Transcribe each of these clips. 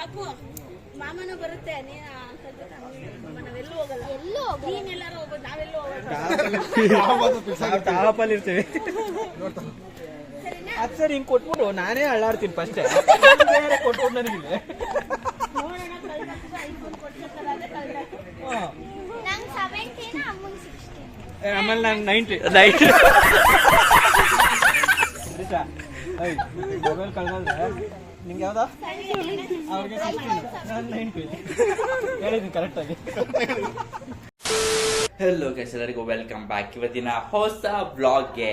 ಅಕ್ಕ ಮಾಮನ ಬರುತ್ತೆ ಟಾಪಲ್ಲಿ ಇರ್ತೀವಿ. ಅದು ಸರ್ ಹಿಂಗೆ ಕೊಟ್ಬಿಟ್ಟು ನಾನೇ ಅಳ್ಳಾಡ್ತೀನಿ ಫಸ್ಟೇ ಕೊಟ್ಬಿಟ್ಟು ನನಗಿದೆ. ಆಮೇಲೆ ನಾನು 90 ಮೊಬೈಲ್ ಕಳ್ದ್ರೆ ನಿಂಗೆ ಯಾವ್ದಾ ಅವ್ರಿಗೆ 16 ನಾನು 90 ಹೇಳಿದ್ದೀನಿ ಕರೆಕ್ಟಾಗಿ. ಹೆಲೋ ಗೈಸ್, ಎಲ್ಲರಿಗೂ ವೆಲ್ಕಮ್ ಬ್ಯಾಕ್ ಇವತ್ತಿನ ಹೊಸ ಬ್ಲಾಗ್ಗೆ.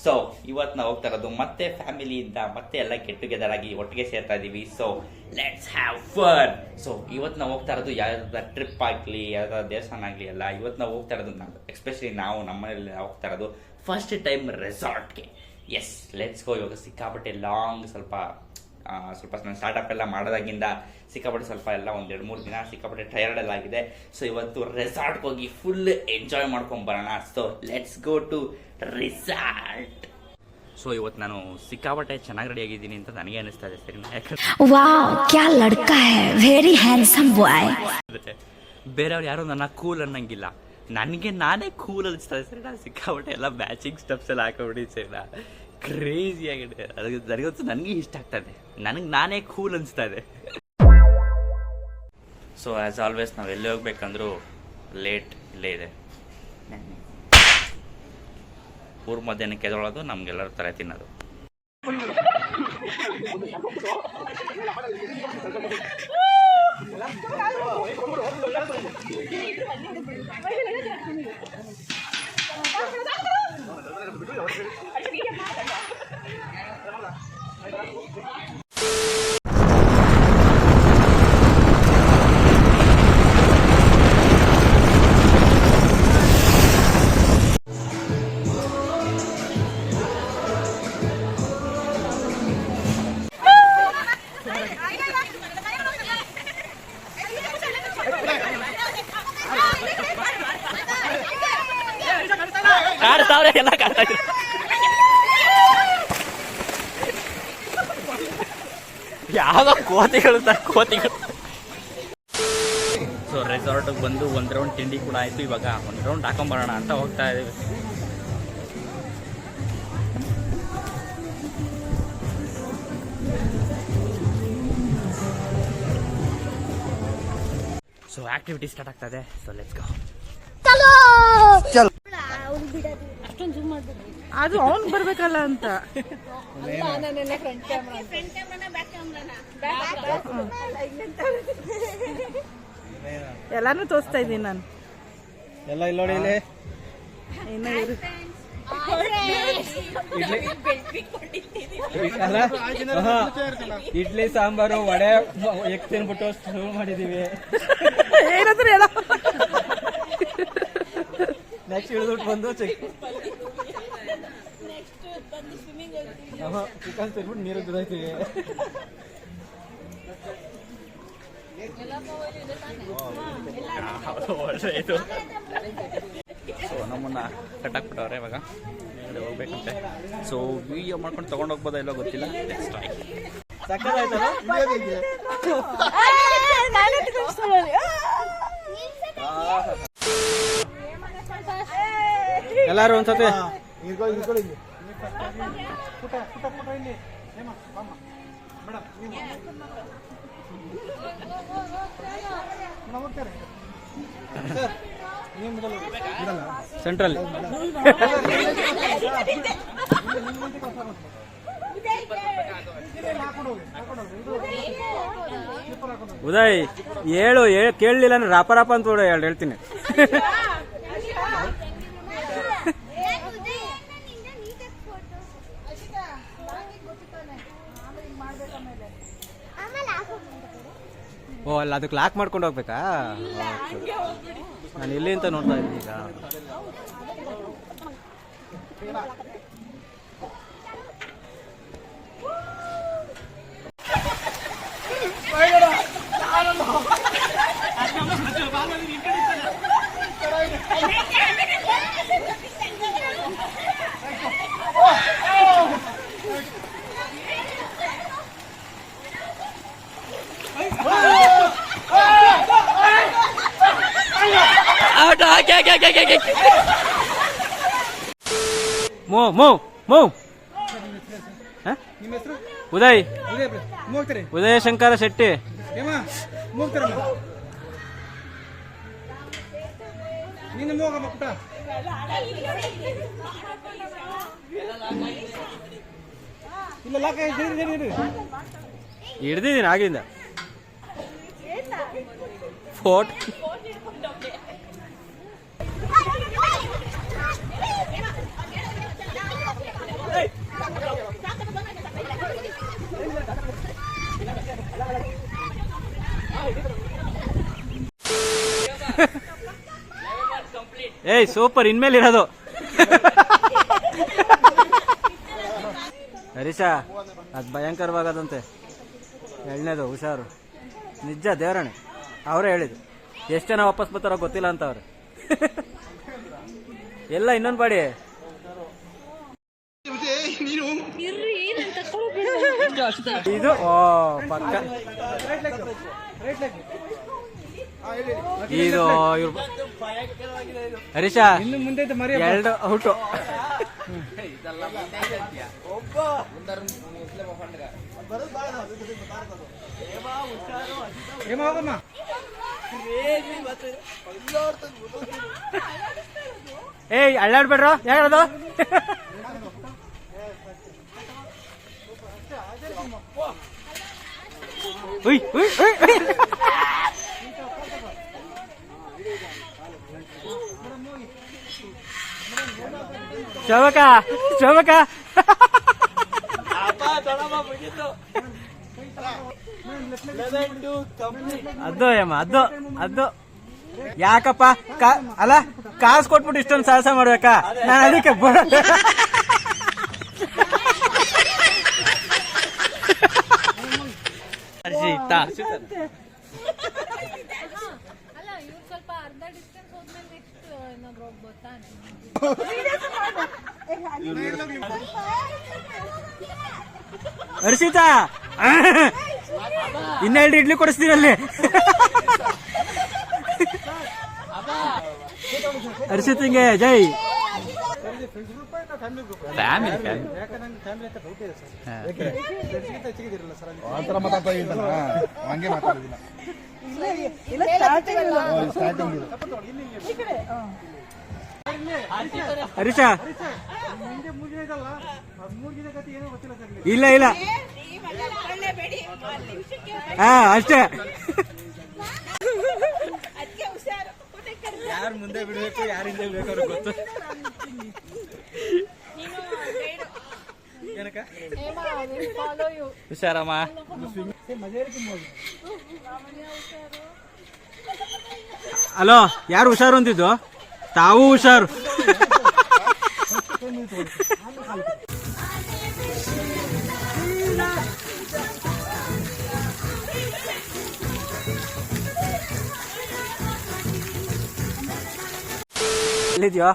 ಸೊ ಇವತ್ತು ನಾವು ಹೋಗ್ತಾ ಇರೋದು ಮತ್ತೆ ಫ್ಯಾಮಿಲಿಯಿಂದ ಮತ್ತೆ ಎಲ್ಲ ಗೆಟ್ ಟುಗೆದರ್ ಆಗಿ ಒಟ್ಟಿಗೆ ಸೇರ್ತಾ ಇದೀವಿ. So let's have fun. So ಇವತ್ತು ನಾವು ಹೋಗ್ತಾ ಇರೋದು ಯಾವ್ದಾದ್ರು ಟ್ರಿಪ್ ಆಗಲಿ ಯಾವ್ದಾದ್ರು ದೇವಸ್ಥಾನ ಆಗಲಿ ಅಲ್ಲ, ಇವತ್ತು ನಾವು ಹೋಗ್ತಾ ಇರೋದು ಎಸ್ಪೆಷಲಿ ನಮ್ಮ ಮನೇಲಿ ಹೋಗ್ತಾ ಇರೋದು ಫಸ್ಟ್ ಟೈಮ್ ರೆಸಾರ್ಟ್ಗೆ. Yes, let's go. ಇವಾಗ ಸಿಕ್ಕಾಪಟ್ಟೆ ಲಾಂಗ್ ಸ್ವಲ್ಪ ನಾನು ಸ್ಟಾರ್ಟಪ್ ಎಲ್ಲ ಮಾಡೋದಾಗಿಂದ ಸಿಕ್ಕಾಪಟ್ಟೆ ಸ್ವಲ್ಪ ಎಲ್ಲ ಒಂದು 2-3 ದಿನ ಸಿಕ್ಕಾಪಟ್ಟೆ ಟಯರ್ಡ್ ಎಲ್ಲ ಆಗಿದೆ. ಸೊ ಇವತ್ತು ರೆಸಾರ್ಟ್ಗೆ ಹೋಗಿ ಫುಲ್ ಎಂಜಾಯ್ ಮಾಡ್ಕೊಂಡು ಬರೋಣ. So let's go to resort. So ಇವತ್ತು ನಾನು ಸಿಕ್ಕಾಪಟ್ಟೆ ಚೆನ್ನಾಗಿ ರೆಡಿ ಆಗಿದ್ದೀನಿ ಅಂತ ನನಗೆ ಅನಿಸ್ತಾ ಇದೆ. ಸರಿ, ಬೇರೆಯವ್ರು ಯಾರು ನನ್ನ ಕೂಲ್ ಅನ್ನಂಗಿಲ್ಲ, ನನಗೆ ನಾನೇ ಕೂಲ್ ಅನಿಸ್ತಾ ಇದೆ. ಸರಿ, ನಾನು ಸಿಕ್ಕಾಪಟ್ಟೆ ಎಲ್ಲ ಮ್ಯಾಚಿಂಗ್ ಸ್ಟೆಪ್ಸ್ ಎಲ್ಲ ಹಾಕೊಂಡ್ಬಿಡಿ. ಸರಿ, ಕ್ರೇಜಿ ಆಗಿದೆ. ನನಗಂತೂ ನನಗೆ ಇಷ್ಟ ಆಗ್ತಾ ಇದೆ, ನನಗೆ ನಾನೇ ಕೂಲ್ ಅನಿಸ್ತಾ ಇದೆ. ಸೊ ಆ್ಯಸ್ ಆಲ್ವೇಸ್ ನಾವು ಎಲ್ಲಿ ಹೋಗ್ಬೇಕಂದ್ರೂ ಲೇಟ್ ಇಲ್ಲೇ ಇದೆ. ಊರ ಮಧ್ಯಾಹ್ನಕ್ಕೆ ಎದೊಳೋದು, ನಮ್ಗೆಲ್ಲರ ಥರ ತಿನ್ನೋದು. ಎಲ್ಲ ಕಾಡ್ತಾ ಇದ್ರು. ಯಾವ ಕೋತಿಗಳು. ಸೊ ರೆಸಾರ್ಟ್ಗೆ ಬಂದು ಒಂದು ರೌಂಡ್ ತಿಂಡಿ ಕೂಡ ಆಯಿತು. ಇವಾಗ ಒಂದು ರೌಂಡ್ ಹಾಕೊಂಬರೋಣ ಅಂತ ಹೋಗ್ತಾ ಇದ್ದೀವಿ. ಸೊ ಆಕ್ಟಿವಿಟಿ ಸ್ಟಾರ್ಟ್ ಆಗ್ತಾ ಇದೆ. ಸೊ ಲೆಟ್ಸ್ ಗೋ. ಅದು ಅವ್ನ್ ಬರ್ಬೇಕಲ್ಲ ಅಂತ ಎಲ್ಲಾನು ತೋರಿಸ್ತಾ ಇದ್ದೀನಿ ನಾನು. ಎಲ್ಲ ಇಲ್ಲಿ ನೋಡಿ, ಇಲ್ಲಿ ಇಡ್ಲಿ ಸಾಂಬಾರು ವಡೆ ಎಗ್ ತಿನ್ಬಿಟ್ಟು ಶುರು ಮಾಡಿದೀವಿ. ಏನಾದ್ರು ಹೇಳ. ನೆಕ್ಸ್ಟ್ ಇಳಿದ್ಬಿಟ್ಟು ಬಂದು ಚಿಕನ್ ತಿನ್ಬಿಟ್ಟು ನೀರಿಗೆ ಬಿದ್ದೋಯ್ತೀವಿ. ಸೊ ನಮ್ಮನ್ನ ಕಟ್ಟಾಕ್ಬಿಟ್ಟವ್ರೆ, ಇವಾಗ ಹೋಗ್ಬೇಕಂತೆ. ಸೊ ವಿಡಿಯೋ ಮಾಡ್ಕೊಂಡು ತಗೊಂಡು ಹೋಗ್ಬೋದಾ ಇಲ್ಲೋ ಗೊತ್ತಿಲ್ಲ. ನೆಕ್ಸ್ಟ್ ಎಲ್ಲಾರು ಒಂದ್ಸತಿ ಸೆಂಟ್ರಲ್ ಉದಯ್ ಹೇಳು, ಕೇಳಲಿಲ್ಲ ಅಂದ್ರೆ ರಾಪ ರಾಪ ಅಂತ ಹೇಳ್ತೀನಿ. ಓ, ಅಲ್ಲ ಅದಕ್ಕೆ ಲಾಕ್ ಮಾಡ್ಕೊಂಡು ಹೋಗ್ಬೇಕಾ? ನಾನು ಇಲ್ಲಿ ಅಂತ ನೋಡ್ತಾ ಇದ್ದೀನಿ ಈಗ. ನಿಮ್ಮ ಹೆಸರು ಉದಯ್ ಹೋಗ್ತಾರೆ ಉದಯ ಶಂಕರ ಶೆಟ್ಟಿ. ಏಮ ಹೋಗ್ತಾರಮ್ಮ ನೀನು ಹೋಗಮ್ಮ ಪುಟ್ಟ. ಇಲ್ಲ ಲಾಕ ಹಿಡ್ದಿದ್ದೀನಿ ಆಗಿಂದ ಫೋಟೋ. ಏಯ್ ಸೂಪರ್, ಇನ್ಮೇಲೆ ಇರೋದು. ಹರೀಶಾ ಅದು ಭಯಂಕರವಾಗದಂತೆ ಎಳ್ನೇದು, ಹುಷಾರು. ನಿಜ ದೇವರಾಣೆ, ಅವರೇ ಹೇಳಿದ್ರು. ಎಷ್ಟು ಜನ ವಾಪಸ್ ಬರ್ತಾರೋ ಗೊತ್ತಿಲ್ಲ ಅಂತ ಅವ್ರೆ. ಎಲ್ಲ ಇನ್ನೊಂದು ಬಾಡಿ ಇದು. ಓ ಪಕ್ಕ ಇದು ಇವ್ರು ಹರೀಶಾ ಇನ್ನು ಮುಂದೆ ಮರಿ ಎರಡು ಔಟು. ಏಮ ಹೋಗಮ್ಮ. ಏಯ್ ಅಳ್ಳಾಡ್ಬೇಡ್ರ, ಯಾರದು? ಶೋಭಕ ಶೋಭಕ ಅದು ಅಮ್ಮ ಅದು ಅದು ಯಾಕಪ್ಪ ಅಲ್ಲ, ಕಾಸು ಕೊಟ್ಬಿಟ್ಟು ಇಷ್ಟೊಂದು ಸಾಹಸ ಮಾಡ್ಬೇಕಾ? ನಾನು ಅದಕ್ಕೆ ಹರ್ಷಿತಾ ಇನ್ನೆರಡು ಇಡ್ಲಿ ಕೊಡಿಸ್ತೀನಲ್ಲಿ. ಹರ್ಷಿತಿಂಗೆ ಜೈ. ಹರೀಶಾ ಇಲ್ಲ ಇಲ್ಲ, ಹಾ ಅಷ್ಟೇ. ಯಾರು ಮುಂದೆ ಬಿಡ್ಬೇಕು ಯಾರು ಹಿಂದೆ ಬಿಡ್ಬೇಕು ಅವ್ರಿಗೆ ಗೊತ್ತು. ಹುಷಾರಮ್ಮ. ಹಲೋ, ಯಾರು ಹುಷಾರು ಅಂತಿದ್ದು? ತಾವು ಹುಷಾರು. ಎಲ್ಲಿದ್ಯೋ?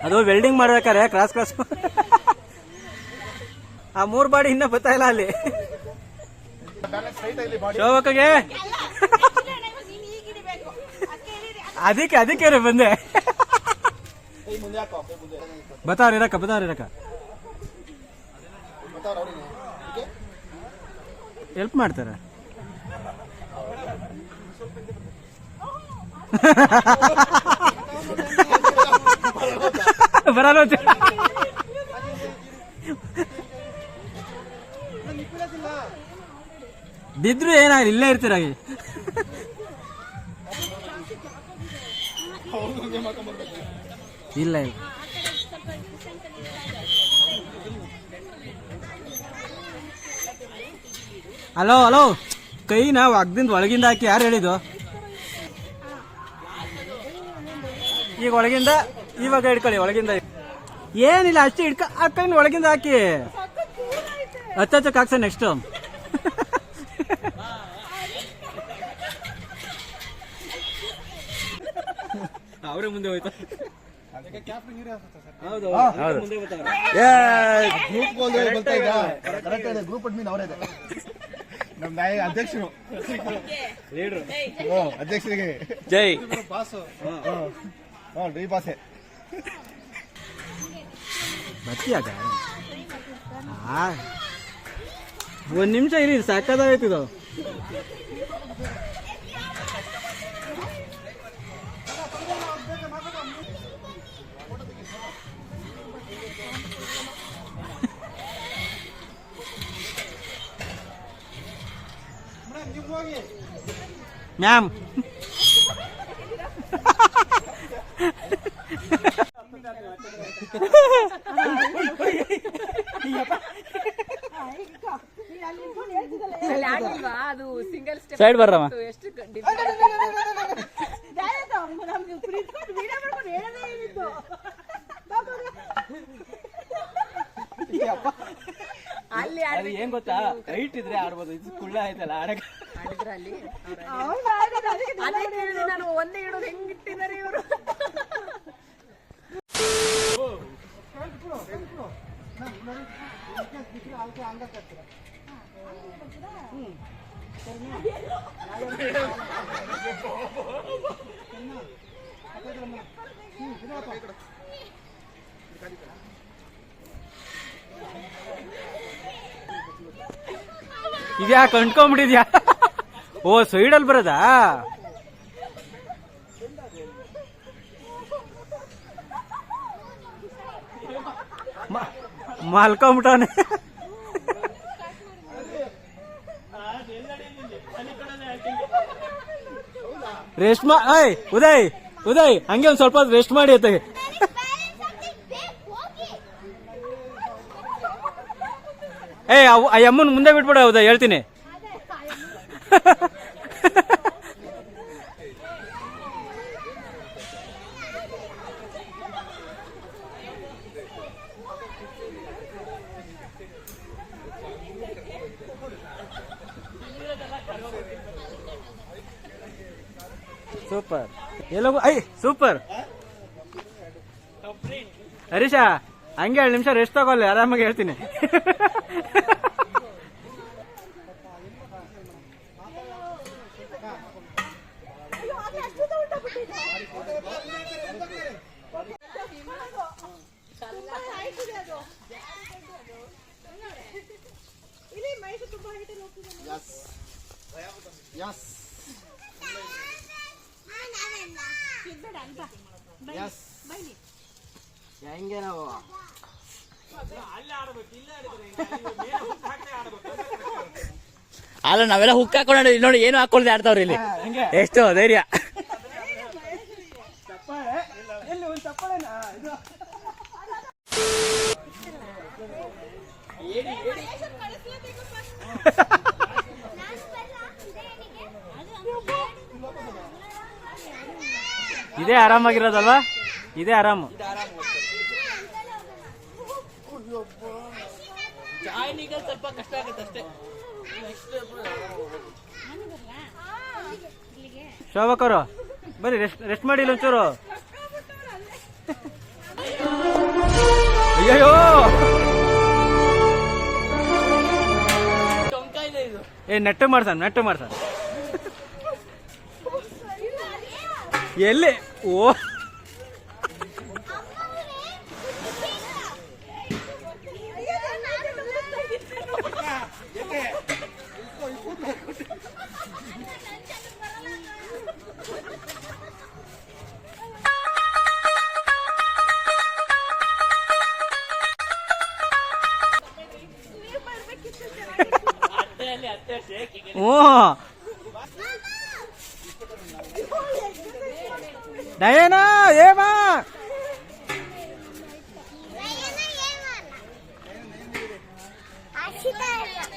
ಅದು ವೆಲ್ಡಿಂಗ್ ಮಾಡ್ಬೇಕಾರೆ ಕ್ರಾಸ್ ಕ್ರಾಸ್ ಆ 3 ಬಾಡಿ ಇನ್ನ ಬರ್ತಾ ಇಲ್ಲ ಅಲ್ಲಿ. ಶೋಭಕಗೆ ಅದಕ್ಕೆ ಬಂದೆ. ಬತಾವ್ರಿರಕ್ಕ ಹೆಲ್ಪ್ ಮಾಡ್ತಾರೆ. ಬರಲ್ಲ ಬಿದ್ರು ಏನಾಗಲಿ, ಇಲ್ಲೇ ಇರ್ತೀರಾಗಿ. ಇಲ್ಲ ಇಲ್ಲ, ಹಲೋ ಹಲೋ, ಕೈನ ಒಗ್ದಿಂದ ಒಳಗಿಂದ ಹಾಕಿ. ಯಾರು ಹೇಳಿದ್ದು? ಈಗ ಒಳಗಿಂದ ಇವಾಗ ಹಿಡ್ಕೊಳ್ಳಿ, ಒಳಗಿಂದ ಏನಿಲ್ಲ ಅಷ್ಟೇ. ಆ ಕೈನ ಒಳಗಿಂದ ಹಾಕಿ. ಹಚ್ಚಕ್ಕೆ ಹಾಕ್ಸ ನೆಕ್ಸ್ಟ್. ಅವರೇ ಮುಂದೆ ಹೋಯ್ತು. ಹೌದು ಹೌದು. ಮುಂದೆ ಬರ್ತಾರೆ. ಗ್ರೂಪ್ ಅಡ್ಮಿನ್ ಅವರೇ ನಮ್ಮ ನಾಯ ಅಧ್ಯಕ್ಷರು ಲೀಡ್ರು. ಅಧ್ಯಕ್ಷರಿಗೆ ಜೈ. ಬಾಸು ಡಿ ಬಾಸೆ ಬರ್ತೀಯಾಗ ಒಂದ್ ನಿಮಿಷ ಇರಿ, ಸಾಕಾದಾಗೈತಿದು. ಮ್ಯಾಮ್ ಅದು ಸಿಂಗಲ್ ಸ್ಟೆಪ್ ಸೈಡ್ ಬರ್ರಮ್ಮ. ಎಷ್ಟು ಅಲ್ಲಿ ಅದು ಏನ್ ಗೊತ್ತಾ, ಹೈಟ್ ಇದ್ರೆ ಆಡ್ಬೋದು, ಇದು ಕುಳ್ಳ ಆಯ್ತಲ್ಲ ಆಡಕ್ಕೆ. ಆಡಿದ್ರ ಅಲ್ಲಿ ನಾನು ಒಂದೇ ಇಡೋದು ಹೆಂಗಿಟ್ಟಿದ್ದಾರೆ ಇವರು. ಇದ್ಯಾ ಕಂಡ್ಕೊಂಬಿಟ್ಟಿದ್ಯಾ? ಓ ಸೈಡಲ್ಲಿ ಬರೋದಾ? ಮಲ್ಕೊಂಬಿಟ್ಟವನೆ. ರೆಸ್ಟ್ ಉದಯ್ ಉದಯ್ ಹಂಗೆ ಒಂದ್ ಸ್ವಲ್ಪ ರೆಸ್ಟ್ ಮಾಡಿ ಅತ್ತಾಗೆ. ಆ ಅಮ್ಮನ್ ಮುಂದೆ ಬಿಟ್ಬಿಡ. ಹೌದಾ ಹೇಳ್ತೀನಿ. ಸೂಪರ್. ಎಲ್ಲೋಗು ಸೂಪರ್. ಹರೀಶ ಹಂಗೆ 2 ನಿಮಿಷ ರೆಸ್ಟ್ ತಗೊಳ್ಳಿ, ಆರಾಮಾಗಿ ಹೇಳ್ತೀನಿ. ಹೆಂಗೆ ನಾವು ಅಲ್ಲ ನಾವೆಲ್ಲ ಹುಕ್ ಹಾಕೊಂಡು ನೋಡಿ ಏನು ಹಾಕೊಳ್ದೆ ಆಡ್ತಾವ್ರಿ ಇಲ್ಲಿ. ಎಷ್ಟು ಧೈರ್ಯ. ಇದೇ ಆರಾಮಾಗಿರೋದಲ್ವಾ? ಇದೇ ಆರಾಮು. ಸ್ವಲ್ಪ ಕಷ್ಟ ಆಗುತ್ತೆ ಅಷ್ಟೇ. ಶೋಭಕರು ಬರೀ ರೆಸ್ಟ್ ಮಾಡಿ ಒಂಚೂರು. ಅಯ್ಯೋ ನೆಟ್ಟು ಮಾಡ್ತಾನ ಎಲ್ಲಿ? ಓ ನಯನಾ ಏಮಾ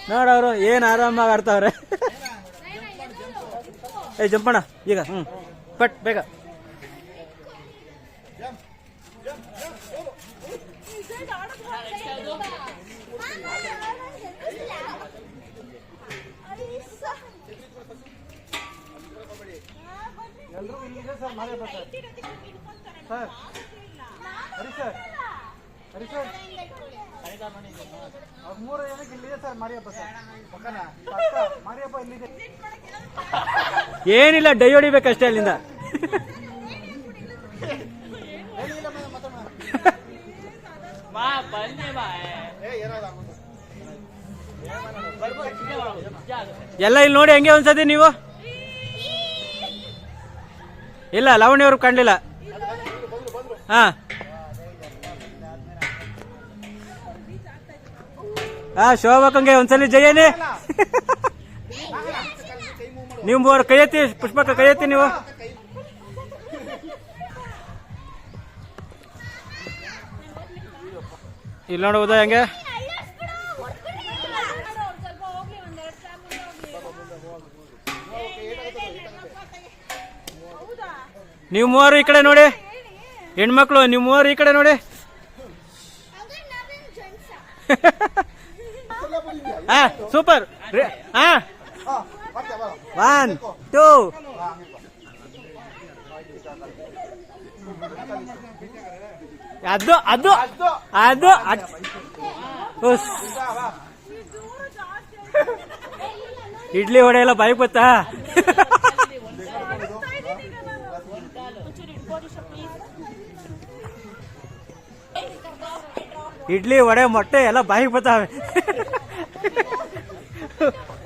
ನೋಡವ್ರು ಏನ್ ಆರಾಮಾಗಿ ಆಡ್ತಾವ್ರೆ. ಜಂಪಣ್ಣ ಈಗ ಪಟ್ ಬೇಗ. ಎಲ್ಲರೂ ಇಲ್ಲಿದೆ ಸರ್ ಮಾರಿಯಪ್ಪ ಸರ್ ಸರ್ ಹರಿ ಸರ್ ಹರಿ ಸರ್ ಅವ್ರ 3 ಜನಕ್ಕೆ ಇಲ್ಲಿದೆ ಸರ್ ಮಾರಿಯಪ್ಪ ಸರ್ ಪಕ್ಕನ ಮಾರಿಯಪ್ಪ ಇಲ್ಲಿದೆ. ಏನಿಲ್ಲ, ಡೈ ಹೊಡಿಬೇಕಷ್ಟೇ ಅಲ್ಲಿಂದ. ಎಲ್ಲ ಇಲ್ಲಿ ನೋಡಿ ಹಂಗೆ ಒಂದ್ಸತಿ ನೀವು. ಇಲ್ಲ, ಲಾವಣ್ಯ ಅವ್ರು ಕಾಣಲಿಲ್ಲ. ಶೋಭಕ್ಕಂಗೆ ಒಂದ್ಸಲಿ ಜಯನೇ. ನೀವು 3 ಕೈ ಎತ್ತಿ, ಪುಷ್ಪಕ್ಕ ಕೈ ಎತ್ತಿ ನೀವು. ಇಲ್ಲಿ ನೋಡು ಉದಯ ಹಂಗೆ. ನೀವು 3 ಈ ಕಡೆ ನೋಡಿ, ಹೆಣ್ಮಕ್ಳು ನೀವು 3 ಈ ಕಡೆ ನೋಡಿ. ಸೂಪರ್. 1 2 ಅದು ಅದು ಅದು ಇಡ್ಲಿ ಹೊಡೆಯಲ್ಲ ಬಾಯಿಗೆ ಗೊತ್ತಾ? ಇಡ್ಲಿ ವಡೆ ಮೊಟ್ಟೆ ಎಲ್ಲ ಬಾಯಿಗೆ ಬರ್ತಾವೆ.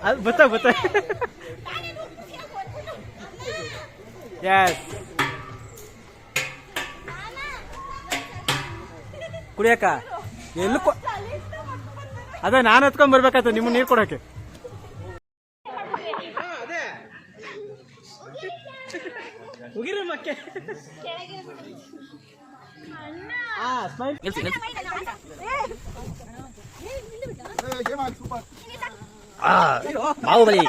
ಅದು ಬರ್ತಾ ಎಸ್. ಕುಡಿಯಕ್ಕ ಎಲ್ಲೂ ಅದ ನಾನು ಹತ್ಕೊಂಡ್ ಬರ್ಬೇಕಾಯ್ತು ನಿಮ್ಮ ನೀರು ಕೊಡಕ್ಕೆ. ಹೋಗಿರಿ ಮಕ್ಕೆ. ಬಾಹುಬಲಿ.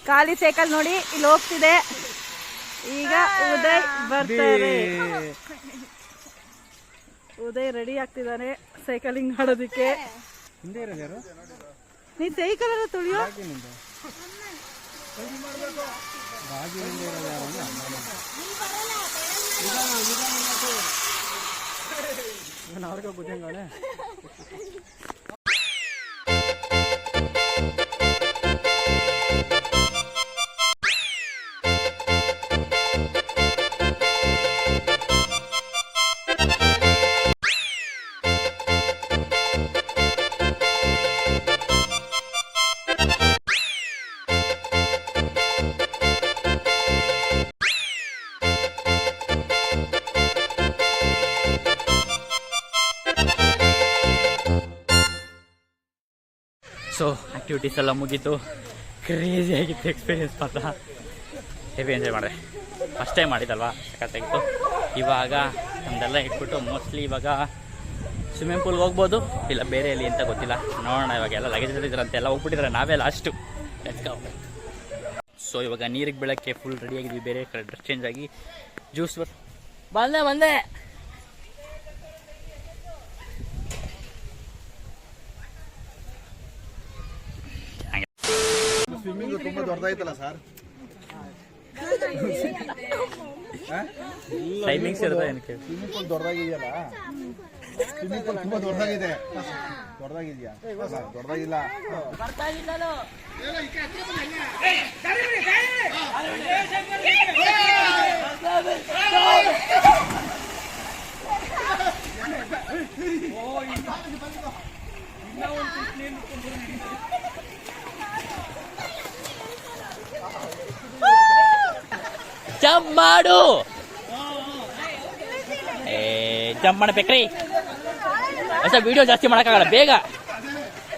ಖಾಲಿ ಸೈಕಲ್ ನೋಡಿ ಇಲ್ಲಿ ಹೋಗ್ತಿದೆ. ಈಗ ಉದಯ್ ಬರ್ತಾರೆ. ಉದಯ್ ರೆಡಿ ಆಗ್ತಿದ್ದಾನೆ ಸೈಕಲಿಂಗ್ ಮಾಡೋದಕ್ಕೆ. ನೀ ಸೈಕಲ್ ಎಲ್ಲ ತುಳಿಯೋ. ಅವ್ರಿಗೆ ಬುದ್ಧಿಂಗಾನೆ. ಸೊ ಆ್ಯಕ್ಟಿವಿಟೀಸ್ ಎಲ್ಲ ಮುಗೀತು. ಕ್ರೇಜಿ ಆಗಿತ್ತು ಎಕ್ಸ್ಪೀರಿಯನ್ಸ್ ಮಾತ್ರ. ಹೆವಿ ಎಂಜಾಯ್ ಮಾಡಿದೆ. ಫಸ್ಟ್ ಟೈಮ್ ಮಾಡಿದಲ್ವಾ, ಸಖತ್ತಾಗಿತ್ತು. ಇವಾಗ ನಮ್ದೆಲ್ಲ ಇಟ್ಬಿಟ್ಟು ಮೋಸ್ಟ್ಲಿ ಇವಾಗ ಸ್ವಿಮ್ಮಿಂಗ್ ಪೂಲ್ಗೆ ಹೋಗ್ಬೋದು, ಇಲ್ಲ ಬೇರೆ ಎಲ್ಲಿ ಅಂತ ಗೊತ್ತಿಲ್ಲ, ನೋಡೋಣ. ಇವಾಗ ಎಲ್ಲ ಲಗೇಜ್ ಇದ್ರಂತೆ, ಎಲ್ಲ ಹೋಗ್ಬಿಟ್ಟಿದ್ರೆ ನಾವೇ ಲಾಸ್ಟು. ಸೊ ಇವಾಗ ನೀರಿಗೆ ಬೀಳೋಕ್ಕೆ ಫುಲ್ ರೆಡಿಯಾಗಿದ್ವಿ. ಬೇರೆ ಕಡೆ ಡ್ರೆಸ್ ಚೇಂಜ್ ಆಗಿ ಜ್ಯೂಸ್ ಬಂದೆ. ಸ್ವಿಮ್ಮಿಂಗ್ ತುಂಬಾ ದೊಡ್ಡದಾಯ್ತಲ್ಲ ಸರ್. ಟೈಮಿಂಗ್ಸ್ ಇರುತ್ತೆ ಏನಕ್ಕೆ? ಸ್ವಿಮ್ಮಿಂಗ್ ಪೂಲ್ ದೊಡ್ಡದಾಗಿದೆಯಲ್ಲ, ಸ್ವಿಮ್ಮಿಂಗ್ ಪೂಲ್ ತುಂಬಾ ದೊಡ್ಡದಾಗಿದೆ. ದೊಡ್ಡದಾಗಿದೆಯಾ? ದೊಡ್ಡದಾಗಿಲ್ಲ. ಜಂಪ್ ಮಾಡು. ಜಂಪ್ ಮಾಡಬೇಕ್ರಿ. ಹೊಸ ವಿಡಿಯೋ ಜಾಸ್ತಿ ಮಾಡೋಕ್ಕಾಗಲ್ಲ, ಬೇಗ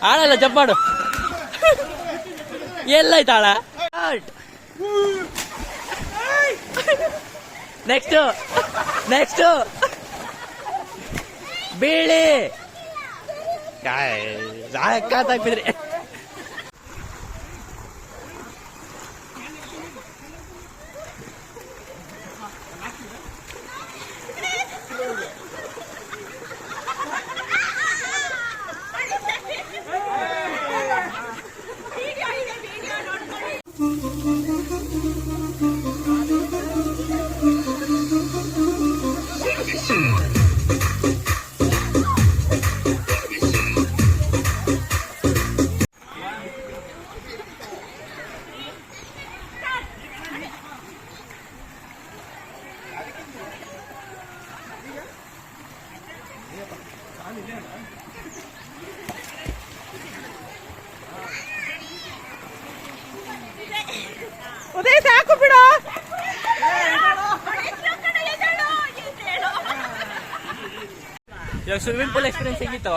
ಆಳಲ್ಲ, ಜಂಪ್ ಮಾಡು. ಎಲ್ಲೈತ ಆಳ? ನೆಕ್ಸ್ಟ್ ಬೀಳಿ ಸಾಕಾಗ್ಬಿದ್ರಿ. ಉದಯ ಸಾಕು ಬಿಡು. ಇವಾಗ ಸ್ವಿಮ್ಮಿಂಗ್ ಪೂಲ್ ಎಕ್ಸ್ಪೀರಿಯನ್ಸ್ ಹೇಗಿತ್ತು?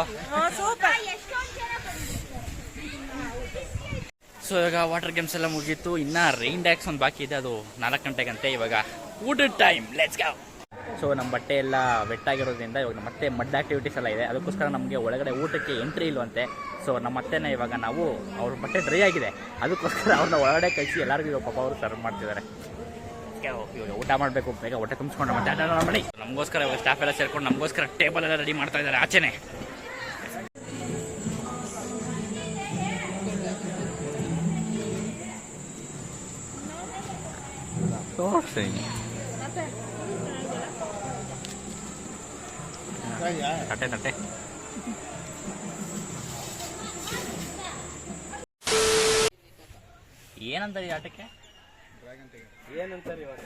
ಸೊ ಇವಾಗ ವಾಟರ್ ಗೇಮ್ಸ್ ಎಲ್ಲ ಮುಗೀತು. ಇನ್ನ ರೈನ್ ಡ್ಯಾಕ್ಸ್ ಒಂದು ಬಾಕಿ ಇದೆ, ಅದು 4 ಗಂಟೆಗಂತೆ. ಇವಾಗ ಊಟದ ಟೈಮ್, ಲೆಟ್ಸ್ ಗೋ. ಸೊ ನಮ್ಮ ಬಟ್ಟೆ ಎಲ್ಲ ವೆಟ್ಟಾಗಿರೋದ್ರಿಂದ ಇವಾಗ ಮತ್ತೆ ಮಡ್ ಆಕ್ಟಿವಿಟೀಸ್ ಎಲ್ಲ ಇದೆ. ಅದಕ್ಕೋಸ್ಕರ ನಮಗೆ ಒಳಗಡೆ ಊಟಕ್ಕೆ ಎಂಟ್ರಿ ಇಲ್ವಂತೆ. ಸೊ ನಮ್ಮ ಅತ್ತೆನ ಇವಾಗ ನಾವು ಅವ್ರ ಬಟ್ಟೆ ಡ್ರೈ ಆಗಿದೆ, ಅದಕ್ಕೋಸ್ಕರ ಅವ್ರನ್ನ ಒಳಗಡೆ ಕಳಿಸಿ ಎಲ್ಲರಿಗೂ ಪಾಪ ಅವರು ಸರ್ವ್ ಮಾಡ್ತಿದ್ದಾರೆ. ಇವಾಗ ಊಟ ಮಾಡಬೇಕು, ಬೇಗ ಹೊಟ್ಟೆ ತುಂಬಿಸ್ಕೊಂಡು ಮತ್ತೆ ಮಾಡಿ. ನಮಗೋಸ್ಕರ ಇವಾಗ ಸ್ಟಾಫ್ ಎಲ್ಲ ಸೇರ್ಕೊಂಡು ನಮಗೋಸ್ಕರ ಟೇಬಲ್ ಎಲ್ಲ ರೆಡಿ ಮಾಡ್ತಾ ಇದ್ದಾರೆ ಆಚೆನೆ. ತಟ್ಟೆ ಏನಂತಾರೆ ಈ ಆಟಕ್ಕೆ? ಏನಂತಾರೆ ಇವಾಗ?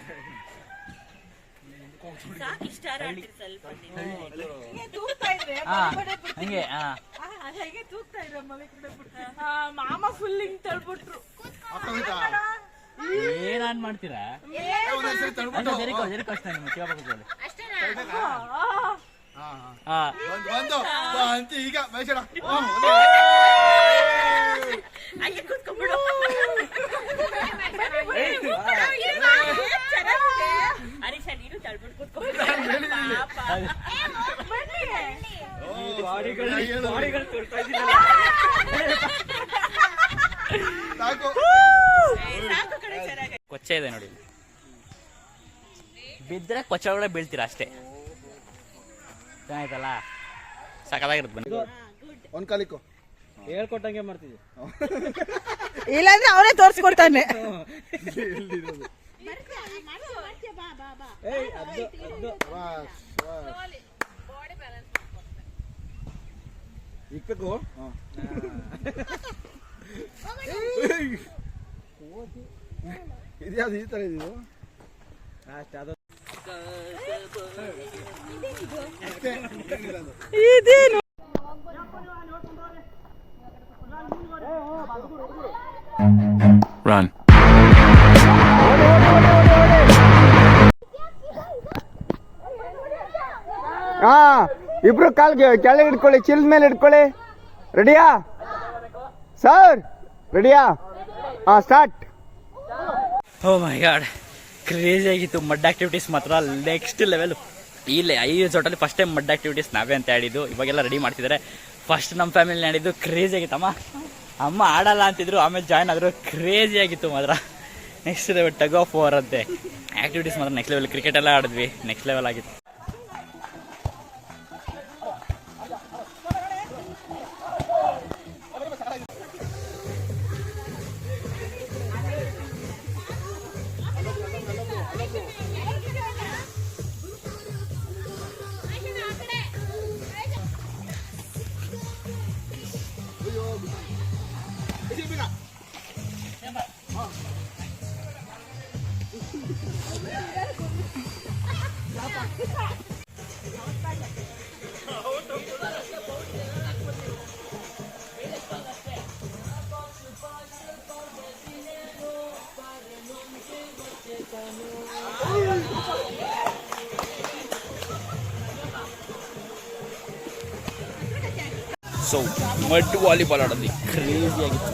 ಹಂಗೆ ಮಾಮ ಫುಲ್ ಹಿಂಗ್ ತಳ್ಬಿಟ್ರು. ಏನಾನ್ ಮಾಡ್ತೀರಾ? ಈಗ ಮೈಸೂರ ಕೊಚ್ಚೆ ಇದೆ ನೋಡಿ, ಬಿದ್ದರೆ ಕೊಚ್ಚೆ ಒಳಗಡೆ ಬೀಳ್ತೀರಾ ಅಷ್ಟೇ. ಚೆನ್ನಾಯ್ತಲ್ಲ, ಸಕಲಾಗಿರುತ್ತೆ. ಬನ್ನಿ ಒಂದ್ ಕಾಲಿಕ್ಕು ಹೇಳ್ಕೊಟ್ಟಂಗೆ ಮಾಡ್ತಿದ್ವಿ, ಇಲ್ಲಾಂದ್ರೆ ಅವನೇ ತೋರಿಸ್ಕೊಡ್ತಾನೆ. ಇಕ್ಬೇಕು ಇದ್ಯಾವ್ದು ಈ ತರ ಇದು? ಇದೇನು? Run. ಹಾ, ಇಬ್ರು ಕಾಲ್ ಕೆಳಗೆ ಇಟ್ಕೊಳ್ಳಿ, ಚಿಲ್ದ ಮೇಲೆ ಇಟ್ಕೊಳ್ಳಿ. ರೆಡಿಯಾ ಸರ್? ರೆಡಿಯಾ? ಹಾ, ಸ್ಟಾರ್ಟ್. ಓ ಮೈ ಗಾಡ್, ಕ್ರೇಜಿ ಆಗಿತ್ತು. ಮಡ್ ಆಕ್ಟಿವಿಟೀಸ್ ಮಾತ್ರ ನೆಕ್ಸ್ಟ್ ಲೆವೆಲ್. ಇಲ್ಲಿ 5 ರೆಸಾರ್ಟಲ್ಲಿ ಫಸ್ಟ್ ಟೈಮ್ ಮಡ್ ಆಕ್ಟಿವಿಟೀಸ್ ನಾವೇ ಅಂತ ಹೇಳಿದ್ದು. ಇವಾಗೆಲ್ಲ ರೆಡಿ ಮಾಡ್ತಿದ್ದಾರೆ. ಫಸ್ಟ್ ನಮ್ಮ ಫ್ಯಾಮಿಲಿ ಆಡಿದ್ದು ಕ್ರೇಜಿ ಆಗಿತ್ತು. ಅಮ್ಮ ಆಡಲ್ಲ ಅಂತಿದ್ರು, ಆಮೇಲೆ ಜಾಯ್ನ್ ಆದರು. ಕ್ರೇಜಿ ಆಗಿತ್ತು ಮಾತ್ರ. Next level tug of war ಅಂತೆ ಆಕ್ಟಿವಿಟೀಸ್ ಮಾತ್ರ ನೆಕ್ಸ್ಟ್ ಲೆವೆಲ್. ಕ್ರಿಕೆಟ್ ಎಲ್ಲ ಆಡಿದ್ವಿ, ನೆಕ್ಸ್ಟ್ ಲೆವೆಲ್ ಆಗಿತ್ತು. ಸೊ ಮಡ್ ವಾಲಿಬಾಲ್ ಆಡೋದು ಕ್ರೇಜಿ ಆಗಿತ್ತು.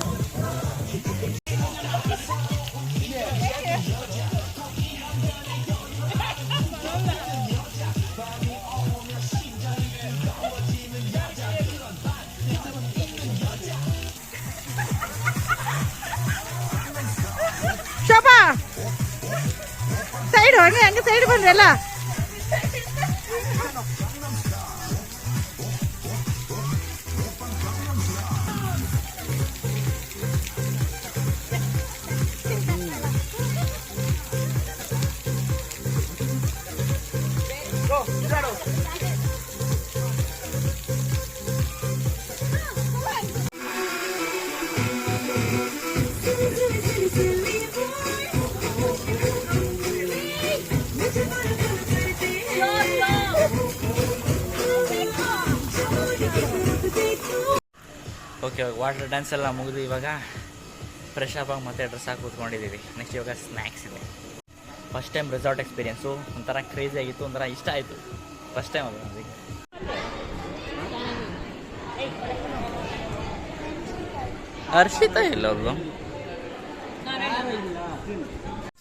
ಶೋಭಾ ಸೈಡ್ ಹಂಗೆ ಸೈಡ್ ಬಂದ್ರಿ ಎಲ್ಲ. ಓಕೆ, ವಾಟರ್ ಡ್ಯಾನ್ಸ್ ಎಲ್ಲ ಮುಗಿದು ಇವಾಗ ಫ್ರೆಶ್ ಅಪ್ ಆಗಿ ಮತ್ತೆ ಡ್ರೆಸ್ ಹಾಕಿ ಕೂತ್ಕೊಂಡಿದ್ದೀವಿ. ನೆಕ್ಸ್ಟ್ ಇವಾಗ ಸ್ನ್ಯಾಕ್ಸ್ ಇದೆ. ಫಸ್ಟ್ ಟೈಮ್ ರೆಸಾರ್ಟ್ ಎಕ್ಸ್ಪೀರಿಯೆನ್ಸು ಒಂಥರ ಕ್ರೇಜಿ ಆಗಿತ್ತು, ಒಂಥರ ಇಷ್ಟ ಆಯಿತು. ಫಸ್ಟ್ ಟೈಮ್ ಅದು ಅದಕ್ಕೆ. ಹರ್ಷಿತಾ ಎಲ್ಲೋದು?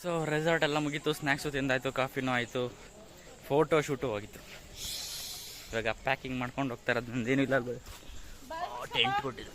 ಸೊ ರೆಸಾರ್ಟ್ ಎಲ್ಲ ಮುಗೀತು, ಸ್ನ್ಯಾಕ್ಸು ತಿಂದಾಯಿತು, ಕಾಫಿನೂ ಆಯಿತು, ಫೋಟೋ ಶೂಟು ಹೋಗಿತ್ತು. ಇವಾಗ ಪ್ಯಾಕಿಂಗ್ ಮಾಡ್ಕೊಂಡು ಹೋಗ್ತಾ ಇರೋದು. ನಂದೇನು ಇಲ್ಲ, ಟೆಂಟ್ ಕೊಟ್ಟಿದ್ದು.